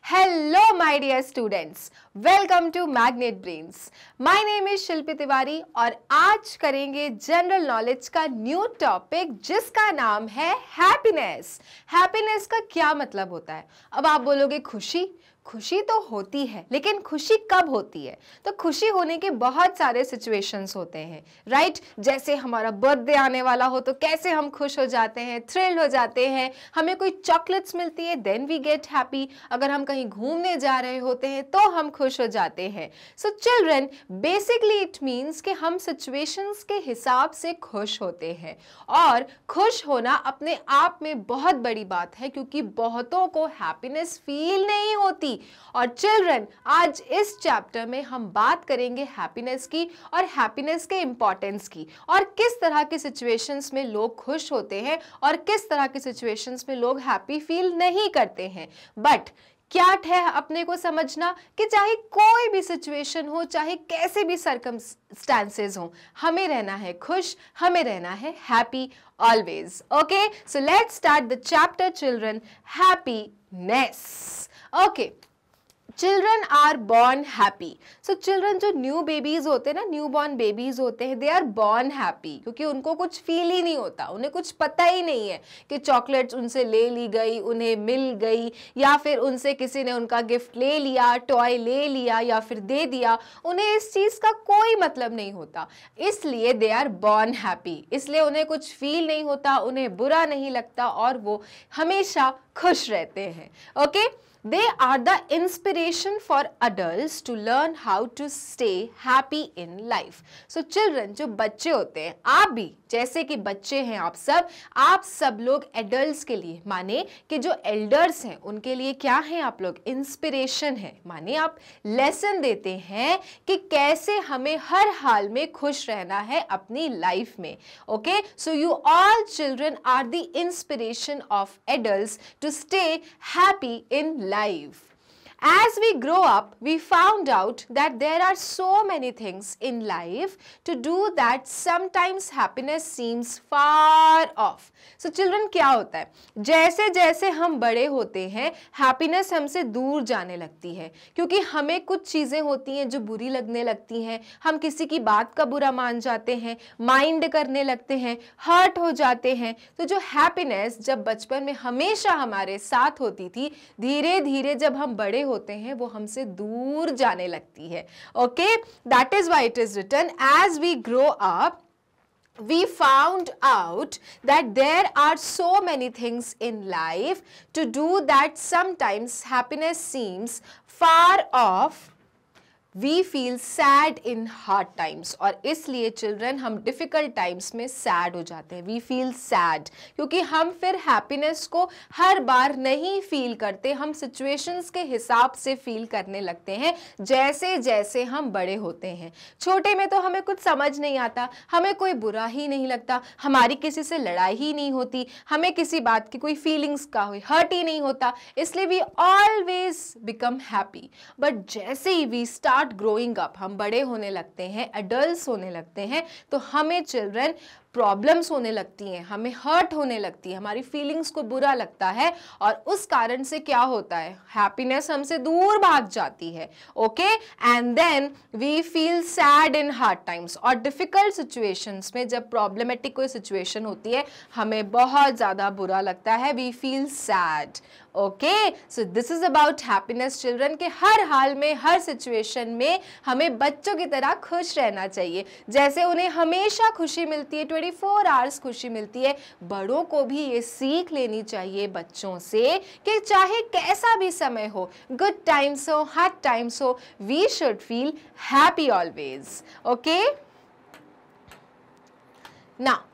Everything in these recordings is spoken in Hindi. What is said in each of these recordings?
Hello my dear students, welcome to Magnet Brains. My name is शिल्पी तिवारी और आज करेंगे जनरल नॉलेज का न्यू टॉपिक जिसका नाम है हैप्पीनेस। हैप्पीनेस का क्या मतलब होता है? अब आप बोलोगे खुशी, खुशी तो होती है लेकिन खुशी कब होती है? तो खुशी होने के बहुत सारे सिचुएशंस होते हैं, राइट? जैसे हमारा बर्थडे आने वाला हो तो कैसे हम खुश हो जाते हैं, थ्रिल्ड हो जाते हैं, हमें कोई चॉकलेट्स मिलती है देन वी गेट हैप्पी, अगर हम कहीं घूमने जा रहे होते हैं तो हम खुश हो जाते हैं। So children, basically it means कि हम सिचुएशंस के हिसाब से खुश होते हैं और खुश होना अपने आप में बहुत बड़ी बात है क्योंकि बहुतों को हैप्पीनेस फील नहीं होती। और चिल्ड्रन, आज इस चैप्टर में हम बात करेंगे हैप्पीनेस की और हैप्पीनेस के इंपॉर्टेंस की और किस तरह की सिचुएशंस में लोग खुश होते हैं और किस तरह की सिचुएशंस में लोग हैप्पी फील नहीं करते हैं। बट क्या है अपने को समझना कि चाहे कोई भी सिचुएशन हो, चाहे कैसे भी सर्कमस्टांसेस हो, हमें रहना है खुश, हमें रहना है happy always. Okay, so let's start the chapter children, happiness. Okay, children are born happy. So children जो न्यू बेबीज होते हैं ना, न्यू बॉर्न बेबीज होते हैं, दे आर बॉर्न हैप्पी क्योंकि उनको कुछ फील ही नहीं होता, उन्हें कुछ पता ही नहीं है कि चॉकलेट्स उनसे ले ली गई, उन्हें मिल गई, या फिर उनसे किसी ने उनका गिफ्ट ले लिया, टॉय ले लिया या फिर दे दिया। उन्हें इस चीज़ का कोई मतलब नहीं होता, इसलिए दे आर बॉर्न हैप्पी। इसलिए उन्हें कुछ फील नहीं होता, उन्हें बुरा नहीं लगता और वो हमेशा खुश रहते हैं। Okay, They are the inspiration for adults to learn how to stay happy in life. So children, जो बच्चे होते हैं, आप भी जैसे कि बच्चे हैं, आप सब लोग एडल्ट्स के लिए, माने कि जो एल्डर्स हैं उनके लिए क्या हैं आप लोग? इंस्पिरेशन है, माने आप लेसन देते हैं कि कैसे हमें हर हाल में खुश रहना है अपनी लाइफ में। Okay, so you all children are the inspiration of adults to stay happy in life. As we grow up, we found out that there are so many things in life to do that sometimes happiness seems far off. So children, क्या होता है? जैसे जैसे हम बड़े होते हैं, happiness हमसे दूर जाने लगती है क्योंकि हमें कुछ चीज़ें होती हैं जो बुरी लगने लगती हैं, हम किसी की बात का बुरा मान जाते हैं, माइंड करने लगते हैं, हर्ट हो जाते हैं। तो जो हैप्पीनेस जब बचपन में हमेशा हमारे साथ होती थी, धीरे धीरे जब हम बड़े होते हैं वो हमसे दूर जाने लगती है। Okay, that is why it is written, as we grow up we found out that there are so many things in life to do that sometimes happiness seems far off. We feel sad in hard times. और इसलिए चिल्ड्रन हम डिफ़िकल्ट टाइम्स में सैड हो जाते हैं। We feel sad क्योंकि हम फिर हैप्पीनेस को हर बार नहीं फील करते, हम सिचुएशंस के हिसाब से फील करने लगते हैं जैसे जैसे हम बड़े होते हैं। छोटे में तो हमें कुछ समझ नहीं आता, हमें कोई बुरा ही नहीं लगता, हमारी किसी से लड़ाई ही नहीं होती, हमें किसी बात की कोई फीलिंग्स का हर्ट ही नहीं होता, इसलिए we always become happy. But जैसे ही वी स्टार्ट ग्रोइंग अप, हम बड़े होने लगते हैं, एडल्ट्स होने लगते हैं, तो हमें चिल्ड्रन प्रॉब्लम्स होने लगती हैं, हमें हर्ट होने लगती है, हमारी फीलिंग्स को बुरा लगता है और उस कारण से क्या होता है? हैप्पीनेस हमसे दूर भाग जाती है। Okay, and then we feel sad in hard times. और डिफिकल्ट सिचुएशंस में जब प्रॉब्लमेटिक कोई सिचुएशन होती है, हमें बहुत ज़्यादा बुरा लगता है, we feel sad. Okay, so this is about happiness children के हर हाल में, हर सिचुएशन में हमें बच्चों की तरह खुश रहना चाहिए। जैसे उन्हें हमेशा खुशी मिलती है, 24 आवर्स खुशी मिलती है, बड़ों को भी ये सीख लेनी चाहिए बच्चों से कि चाहे कैसा भी समय हो, गुड टाइम्स हो, हार्ड टाइम्स हो, we should feel happy always. Okay, now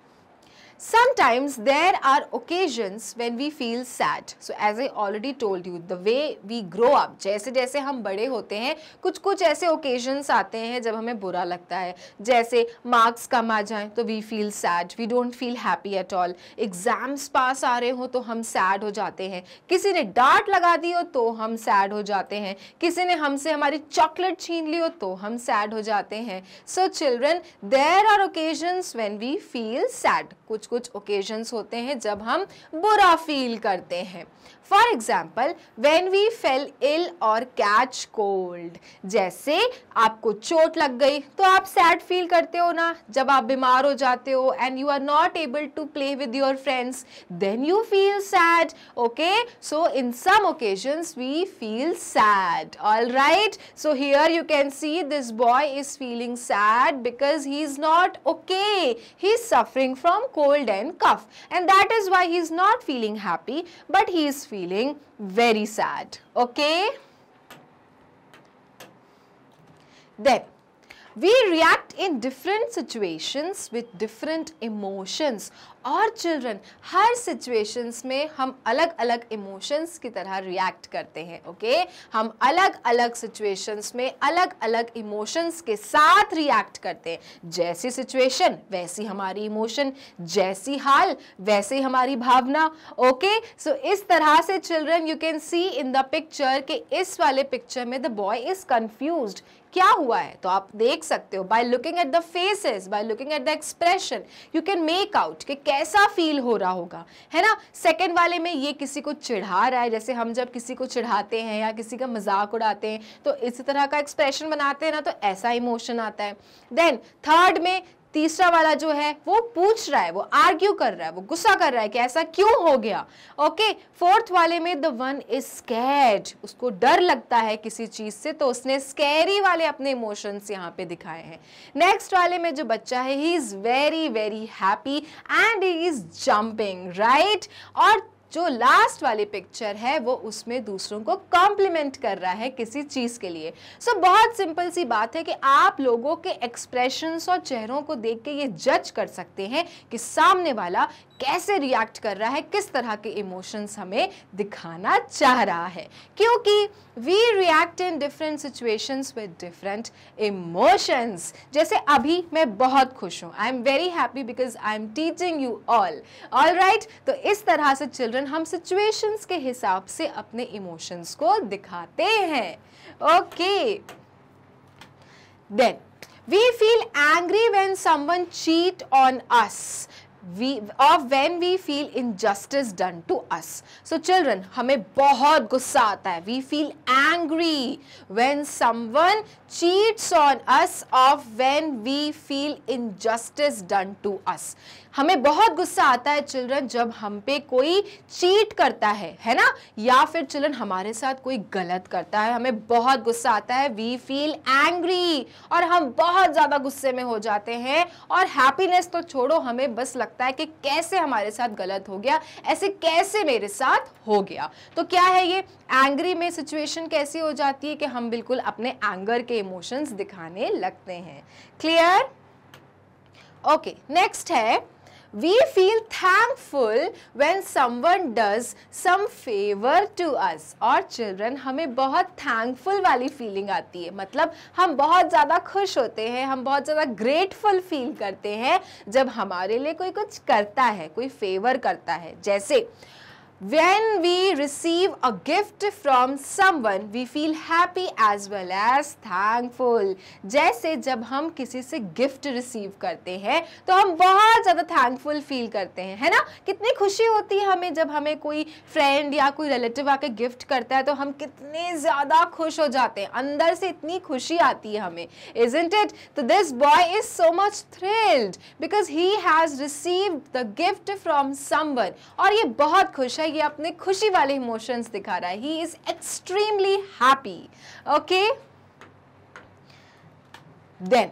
sometimes there are occasions when we feel sad. So as I already told you, the way we grow up, जैसे जैसे हम बड़े होते हैं, कुछ कुछ ऐसे occasions आते हैं जब हमें बुरा लगता है। जैसे मार्क्स कम आ जाएं तो we feel sad, we don't feel happy at all. Exams पास आ रहे हो तो हम sad हो जाते हैं, किसी ने डांट लगा दी हो तो हम sad हो जाते हैं, किसी ने हमसे हमारी चॉकलेट छीन ली हो तो हम sad हो जाते हैं। So children, there are occasions when we feel sad. कुछ कुछ ओकेजन्स होते हैं जब हम बुरा फील करते हैं। For example when we fell ill or catch cold, जैसे आपको चोट लग गई तो आप सैड फील करते हो ना, जब आप बीमार हो जाते हो and you are not able to play with your friends, then you feel sad. Okay, so in some occasions we feel sad. All right, so here you can see this boy is feeling sad because he is not okay. He is suffering from cold and cough, and that is why he is not feeling happy, but he is feeling very sad. Okay, then we react in different situations with different emotions. और चिल्ड्रन, हर सिचुएशंस में हम अलग अलग इमोशंस की तरह रिएक्ट करते हैं. ओके, हम अलग अलग सिचुएशंस में अलग अलग इमोशंस के साथ रिएक्ट करते हैं. जैसी सिचुएशन वैसी हमारी इमोशन, जैसी हाल वैसे ही हमारी भावना. ओके, सो इस तरह से children you can C in the picture कि इस वाले पिक्चर में द बॉय इज कंफ्यूज्ड. क्या हुआ है तो आप देख सकते हो, by looking at the faces, by looking at the expression you can make out कि कैसा फील हो रहा होगा, है ना. सेकंड वाले में ये किसी को चिढ़ा रहा है, जैसे हम जब किसी को चिढ़ाते हैं या किसी का मजाक उड़ाते हैं तो इसी तरह का एक्सप्रेशन बनाते हैं ना, तो ऐसा इमोशन आता है. देन थर्ड में तीसरा वाला जो है वो पूछ रहा है, वो आर्ग्यू कर रहा है, वो गुस्सा कर रहा है कि ऐसा क्यों हो गया. ओके, फोर्थ वाले में द वन इज स्कैर्ड, उसको डर लगता है किसी चीज से, तो उसने स्कैरी वाले अपने इमोशंस यहाँ पे दिखाए हैं. नेक्स्ट वाले में जो बच्चा है he is very very happy and he is jumping, right. और जो लास्ट वाली पिक्चर है वो उसमें दूसरों को कॉम्प्लीमेंट कर रहा है किसी चीज के लिए. सो बहुत सिंपल सी बात है कि आप लोगों के एक्सप्रेशंस और चेहरों को देख के ये जज कर सकते हैं कि सामने वाला कैसे रिएक्ट कर रहा है, किस तरह के इमोशंस हमें दिखाना चाह रहा है, क्योंकि we react in different situations with different emotions. जैसे अभी मैं बहुत खुश हूँ, I am very happy because I am teaching you all. All right, तो इस तरह से चिल्ड्रन हम सिचुएशंस के हिसाब से अपने इमोशंस को दिखाते हैं. Okay, then we feel angry when someone cheat on us, when we feel injustice done to us. So children, हमें बहुत गुस्सा आता है. We feel angry when someone cheats on us, or when we feel injustice done to us. हमें बहुत गुस्सा आता है चिल्ड्रन जब हम पे कोई चीट करता है ना, या फिर चिल्ड्रन हमारे साथ कोई गलत करता है, हमें बहुत गुस्सा आता है. वी फील एंग्री, और हम बहुत ज्यादा गुस्से में हो जाते हैं, और हैप्पीनेस तो छोड़ो, हमें बस लगता है कि कैसे हमारे साथ गलत हो गया, ऐसे कैसे मेरे साथ हो गया. तो क्या है ये एंग्री में सिचुएशन कैसी हो जाती है कि हम बिल्कुल अपने एंगर के इमोशंस दिखाने लगते हैं. क्लियर? ओके, नेक्स्ट है we feel thankful when someone does some favor to us. और children, हमें बहुत thankful वाली फीलिंग आती है, मतलब हम बहुत ज़्यादा खुश होते हैं, हम बहुत ज़्यादा grateful फील करते हैं जब हमारे लिए कोई कुछ करता है, कोई फेवर करता है. जैसे when we receive a gift from someone, we feel happy as well as thankful. जैसे जब हम किसी से गिफ्ट रिसीव करते हैं तो हम बहुत ज़्यादा थैंकफुल फील करते हैं, है ना. कितनी खुशी होती है हमें जब हमें कोई फ्रेंड या कोई रिलेटिव आके गिफ्ट करता है, तो हम कितने ज़्यादा खुश हो जाते हैं, अंदर से इतनी खुशी आती है हमें, isn't it? तो this boy is so much thrilled because he has received the gift from someone. और ये बहुत खुश है, ये अपने खुशी वाले इमोशंस दिखा रहा है. He is extremely happy. Okay, then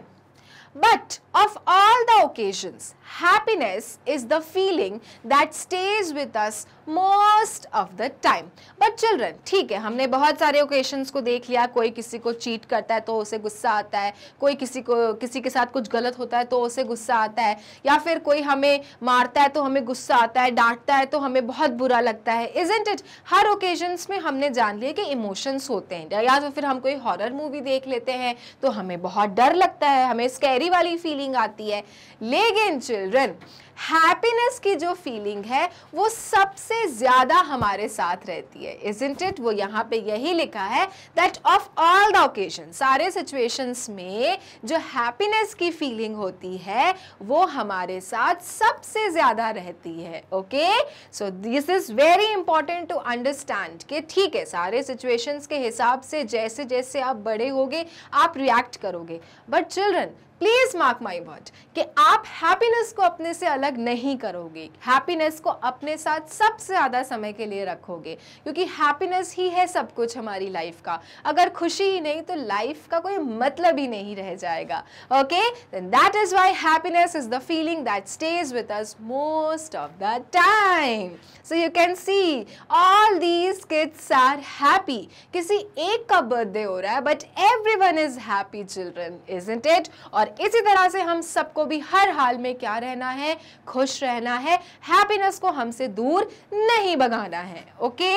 but of all the occasions, happiness is the feeling that stays with us most of the time. But children, ठीक है, हमने बहुत सारे occasions को देख लिया. कोई किसी को cheat करता है तो उसे गुस्सा आता है, कोई किसी के साथ कुछ गलत होता है तो उसे गुस्सा आता है, या फिर कोई हमें मारता है तो हमें गुस्सा आता है, डांटता है तो हमें बहुत बुरा लगता है, isn't it? हर occasions में हमने जान लिया कि emotions होते हैं. या तो फिर हम कोई हॉरर मूवी देख लेते हैं तो हमें बहुत डर लगता है, हमें स्कैरी वाली फीलिंग फीलिंग आती है, लेकिन चिल्ड्रन हैप्पीनेस की जो फीलिंग है वो सबसे ज्यादा हमारे साथ रहती है, इजंट इट? वो यहाँ पे यही लिखा है that of all the occasion, सारे सिचुएशंस में जो हैप्पीनेस की फीलिंग होती है वो हमारे साथ सबसे ज्यादा रहती है। Okay, so this is very important to understand कि ठीक है, सारे सिचुएशंस के हिसाब से जैसे जैसे आप बड़े होगे आप रिएक्ट करोगे, but children please mark my word कि आप हैप्पीनेस को अपने से अलग नहीं करोगे, हैप्पीनेस को अपने साथ सबसे ज्यादा समय के लिए रखोगे, क्योंकि हैप्पीनेस ही है सब कुछ हमारी लाइफ का। अगर खुशी ही नहीं तो लाइफ का कोई मतलब ही नहीं रह जाएगा। Okay, then that is why happiness is the feeling that stage with us most of the time. So you can see all these kids are happy. किसी एक का बर्थडे हो रहा है but everyone is happy children, isn't it? और इसी तरह से हम सबको भी हर हाल में क्या रहना है? खुश रहना है, हैप्पीनेस को हमसे दूर नहीं भगाना है। Okay,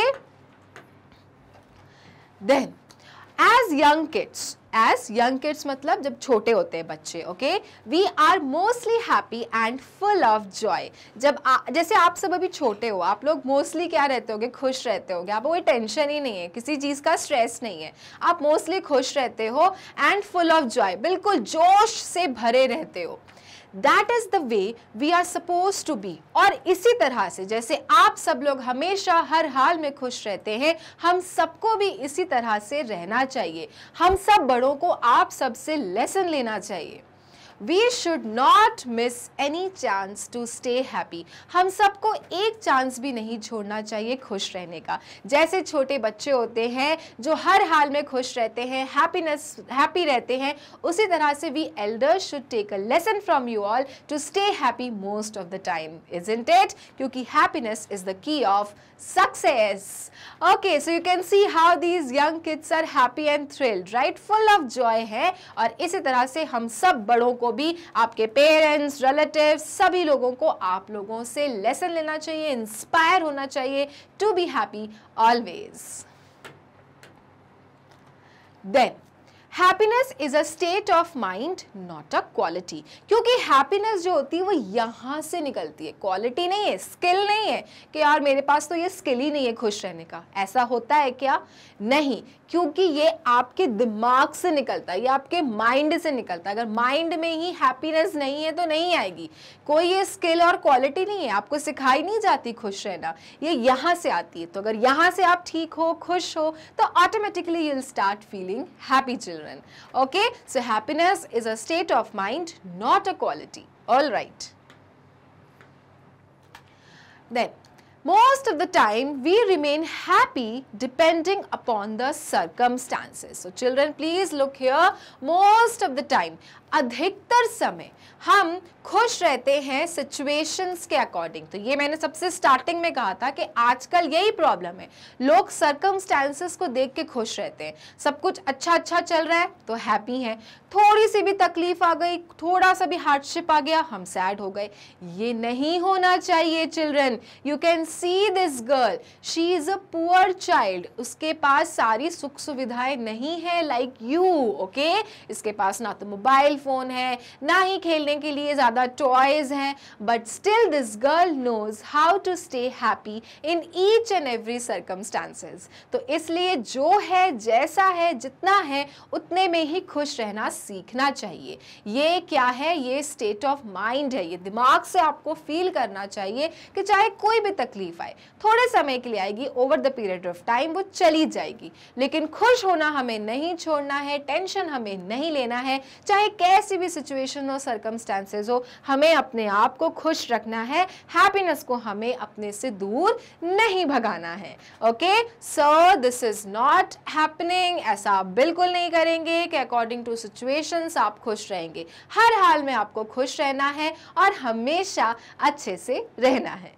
then as young kids मतलब जब छोटे होते हैं बच्चे, okay, we are mostly happy and full of joy. जैसे आप सब अभी छोटे हो, आप लोग मोस्टली क्या रहते होगे? खुश रहते होगे, आपको कोई टेंशन ही नहीं है, किसी चीज का स्ट्रेस नहीं है, आप मोस्टली खुश रहते हो एंड फुल ऑफ जॉय, बिल्कुल जोश से भरे रहते हो। That is the way we are supposed to be। और इसी तरह से जैसे आप सब लोग हमेशा हर हाल में खुश रहते हैं, हम सबको भी इसी तरह से रहना चाहिए। हम सब बड़ों को आप सबसे लेसन लेना चाहिए। We should not miss any chance to stay happy। हम सबको एक चांस भी नहीं छोड़ना चाहिए खुश रहने का। जैसे छोटे बच्चे होते हैं जो हर हाल में खुश रहते हैं, हैप्पी रहते हैं, उसी तरह से we elders should take a lesson from you all to stay happy most of the time, isn't it? क्योंकि happiness is the key of success। Okay, so you can see how these young kids are happy and thrilled, right? Full of joy है। और इसी तरह से हम सब बड़ों को भी, आपके पेरेंट्स, रिलेटिव्स, सभी लोगों को आप लोगों से लेसन लेना चाहिए, इंस्पायर होना चाहिए to be happy always. Then happiness is a state of mind not a quality. क्योंकि हैप्पीनेस जो होती है वो यहाँ से निकलती है, क्वालिटी नहीं है, स्किल नहीं है कि यार मेरे पास तो ये स्किल ही नहीं है खुश रहने का। ऐसा होता है क्या? नहीं, क्योंकि ये आपके दिमाग से निकलता है, ये आपके माइंड से निकलता है। अगर माइंड में ही हैप्पीनेस नहीं है तो नहीं आएगी। कोई ये स्किल और क्वालिटी नहीं है, आपको सिखाई नहीं जाती खुश रहना, ये यहाँ से आती है। तो अगर यहाँ से आप ठीक हो, खुश हो, तो automatically you will start feeling happy children. Okay, so happiness is a state of mind, not a quality. All right. Then most of the time we remain happy depending upon the circumstances। So children please look here, most of the time, अधिकतर समय हम खुश रहते हैं सिचुएशंस के अकॉर्डिंग। तो ये मैंने सबसे स्टार्टिंग में कहा था कि आजकल यही प्रॉब्लम है, लोग सर्कमस्टांसेस को देख के खुश रहते हैं। सब कुछ अच्छा चल रहा है तो हैप्पी हैं, थोड़ी सी भी तकलीफ आ गई, थोड़ा सा भी हार्डशिप आ गया, हम सैड हो गए। ये नहीं होना चाहिए children. You can see this girl, she is a poor child, उसके पास सारी सुख सुविधाएं नहीं है लाइक यू। ओके, इसके पास ना तो मोबाइल फोन है, ना ही खेलने के लिए ज्यादा टॉयज हैं, but still this girl knows how to stay happy in each and every circumstances. तो इसलिए जो है, जैसा है, जितना है उतने में ही खुश रहना सीखना चाहिए। ये क्या है? ये स्टेट ऑफ माइंड है। ये दिमाग से आपको फील करना चाहिए कि चाहे कोई भी तकलीफ आए, थोड़े समय के लिए आएगी, over the period of time वो चली जाएगी, लेकिन खुश होना हमें नहीं छोड़ना है, टेंशन हमें नहीं लेना है। चाहे कैसी भी सिचुएशन हो, सर्कमस्टांसेस हो, हमें अपने आप को खुश रखना है, हैप्पीनेस को हमें अपने से दूर नहीं भगाना है। Okay, so this is not happening. ऐसा आप बिल्कुल नहीं करेंगे कि अकॉर्डिंग टू सिचुएशंस आप खुश रहेंगे। हर हाल में आपको खुश रहना है और हमेशा अच्छे से रहना है।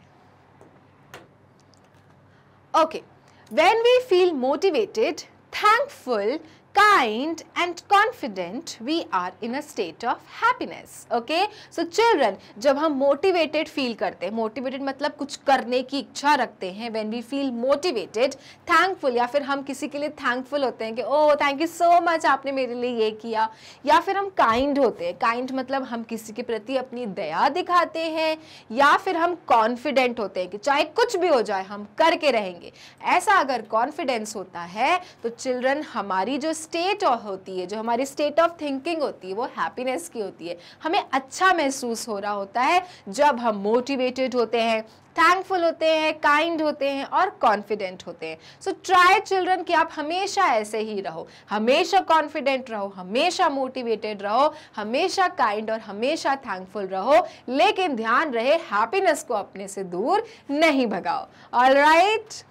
Okay, when we feel motivated, thankful, kind and confident, we are in a state of happiness. Okay, so children, जब हम motivated feel करते हैं, motivated मतलब कुछ करने की इच्छा रखते हैं, when we feel motivated, thankful, या फिर हम किसी के लिए thankful होते हैं कि oh thank you so much आपने मेरे लिए ये किया, या फिर हम kind होते हैं, kind मतलब हम किसी के प्रति अपनी दया दिखाते हैं, या फिर हम confident होते हैं कि चाहे कुछ भी हो जाए हम करके रहेंगे. ऐसा अगर confidence होता है तो children हमारी जो स्टेट होती है, जो हमारी स्टेट ऑफ थिंकिंग होती है, वो हैप्पीनेस की होती है. हमें अच्छा महसूस हो रहा होता है जब हम मोटिवेटेड होते हैं, थैंकफुल होते हैं, काइंड होते हैं और कॉन्फिडेंट होते हैं. सो ट्राई चिल्ड्रन कि आप हमेशा ऐसे ही रहो, हमेशा कॉन्फिडेंट रहो, हमेशा मोटिवेटेड रहो, हमेशा काइंड और हमेशा थैंकफुल रहो, लेकिन ध्यान रहे हैप्पीनेस को अपने से दूर नहीं भगाओ. Alright,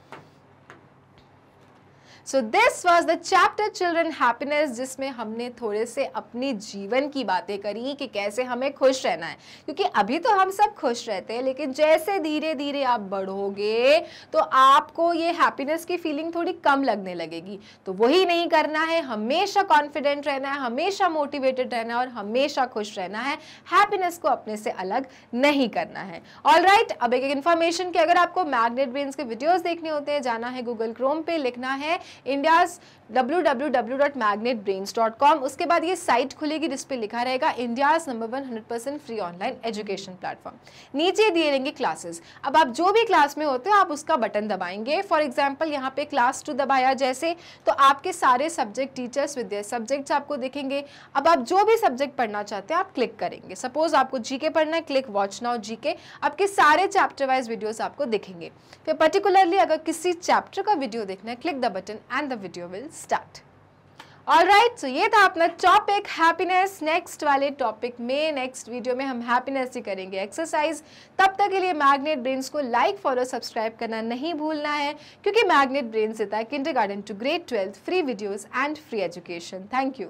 so this was the chapter children happiness, जिसमें हमने थोड़े से अपनी जीवन की बातें करी कि कैसे हमें खुश रहना है. क्योंकि अभी तो हम सब खुश रहते हैं, लेकिन जैसे धीरे धीरे आप बढ़ोगे तो आपको ये हैप्पीनेस की फीलिंग थोड़ी कम लगने लगेगी. तो वही नहीं करना है, हमेशा कॉन्फिडेंट रहना है, हमेशा मोटिवेटेड रहना है और हमेशा खुश रहना है. हैप्पीनेस को अपने से अलग नहीं करना है. ऑलराइट, अब एक इन्फॉर्मेशन कि अगर आपको मैग्नेट ब्रेन्स के वीडियोस देखने होते हैं, जाना है गूगल क्रोम पे, लिखना है इंडियाज www.magnetbrains.com. उसके बाद ये साइट खुलेगी जिस पे लिखा रहेगा India's number 1 100% free online education platform. नीचे दिए रहेंगे क्लासेस. अब आप जो भी क्लास में होते हो आप उसका बटन दबाएंगे. फॉर एग्जांपल यहाँ पे क्लास 2 दबाया जैसे, तो आपके सारे subject teachers with their subjects आपको दिखेंगे. अब आप जो भी सब्जेक्ट पढ़ना चाहते हैं आप क्लिक करेंगे. सपोज आपको जीके पढ़ना है, क्लिक वॉच नाउ जीके. आपके सारे चैप्टर वाइज वीडियोस आपको दिखेंगे. फिर पर्टिकुलरली अगर किसी चैप्टर का वीडियो देखना है, click the button and the video will start. Alright, so ये था अपना टॉपिक हैप्पीनेस. नेक्स्ट वाले टॉपिक में, नेक्स्ट वीडियो में हम हैप्पीनेस ही करेंगे एक्सरसाइज. तब तक के लिए मैग्नेट ब्रेन्स को लाइक, फॉलो, सब्सक्राइब करना नहीं भूलना है, क्योंकि मैग्नेट ब्रेन्स देता है kindergarten to grade 12 free videos and free education. Thank you.